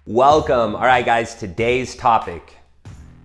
Welcome. All right, guys, today's topic,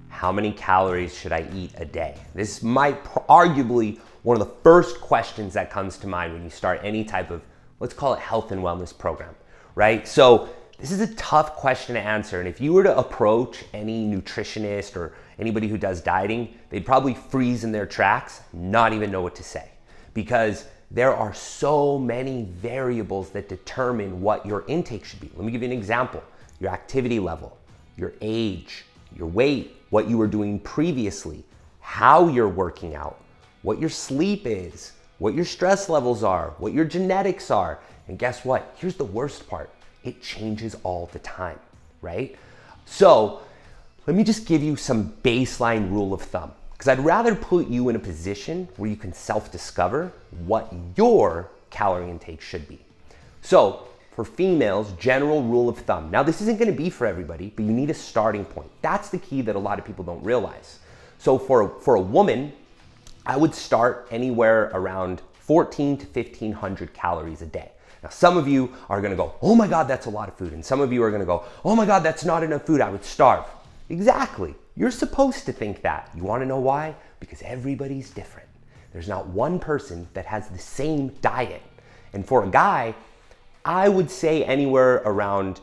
how many calories should I eat a day? This might arguably one of the first questions that comes to mind when you start any type of, let's call it health and wellness program, right? So this is a tough question to answer. And if you were to approach any nutritionist or anybody who does dieting, they'd probably freeze in their tracks, not even know what to say, because there are so many variables that determine what your intake should be. Let me give you an example. Your activity level, your age, your weight, what you were doing previously, how you're working out, what your sleep is, what your stress levels are, what your genetics are. And guess what? Here's the worst part. It changes all the time, right? So let me just give you some baseline rule of thumb, because I'd rather put you in a position where you can self-discover what your calorie intake should be. So for females, general rule of thumb. Now, this isn't gonna be for everybody, but you need a starting point. That's the key that a lot of people don't realize. So for a woman, I would start anywhere around 14 to 1500 calories a day. Now, some of you are gonna go, oh my God, that's a lot of food. And some of you are gonna go, oh my God, that's not enough food, I would starve. Exactly, you're supposed to think that. You wanna know why? Because everybody's different. There's not one person that has the same diet. And for a guy, I would say anywhere around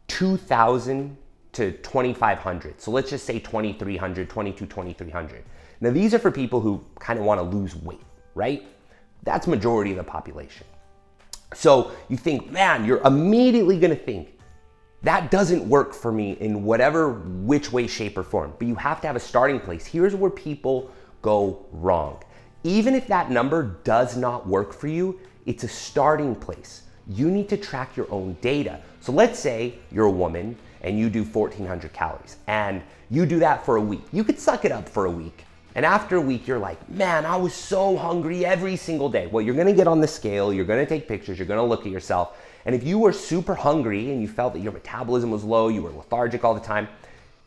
2,000 to 2,500. So let's just say 2,300, 2,300. Now these are for people who kind of want to lose weight, right? That's majority of the population. So you think, man, you're immediately going to think, that doesn't work for me in whatever, which way, shape, or form. But you have to have a starting place. Here's where people go wrong. Even if that number does not work for you, it's a starting place. You need to track your own data. So let's say you're a woman and you do 1,400 calories and you do that for a week. You could suck it up for a week. And after a week, you're like, man, I was so hungry every single day. Well, you're gonna get on the scale, you're gonna take pictures, you're gonna look at yourself. And if you were super hungry and you felt that your metabolism was low, you were lethargic all the time,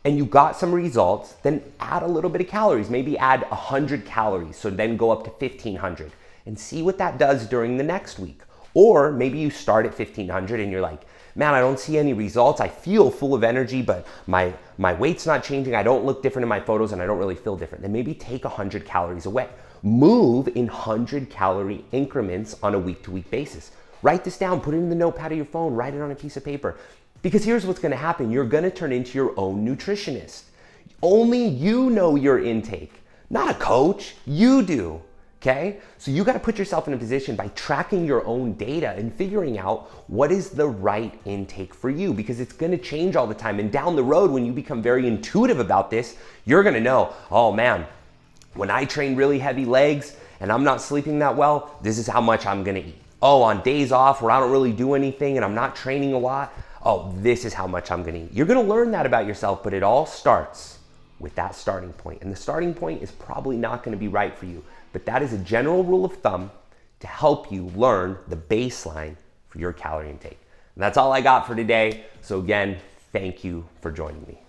and you got some results, then add a little bit of calories. Maybe add 100 calories, so then go up to 1,500 and see what that does during the next week. Or maybe you start at 1,500 and you're like, man, I don't see any results. I feel full of energy, but my weight's not changing. I don't look different in my photos and I don't really feel different. Then maybe take 100 calories away. Move in 100 calorie increments on a week-to-week basis. Write this down, put it in the notepad of your phone, write it on a piece of paper. Because here's what's gonna happen. You're gonna turn into your own nutritionist. Only you know your intake, not a coach, you do. Okay, so you got to put yourself in a position by tracking your own data and figuring out what is the right intake for you, because it's going to change all the time. And down the road, when you become very intuitive about this, you're going to know, oh man, when I train really heavy legs and I'm not sleeping that well, this is how much I'm going to eat. Oh, on days off where I don't really do anything and I'm not training a lot, oh, this is how much I'm going to eat. You're going to learn that about yourself, but it all starts with that starting point. And the starting point is probably not going to be right for you. But that is a general rule of thumb to help you learn the baseline for your calorie intake. And that's all I got for today. So again, thank you for joining me.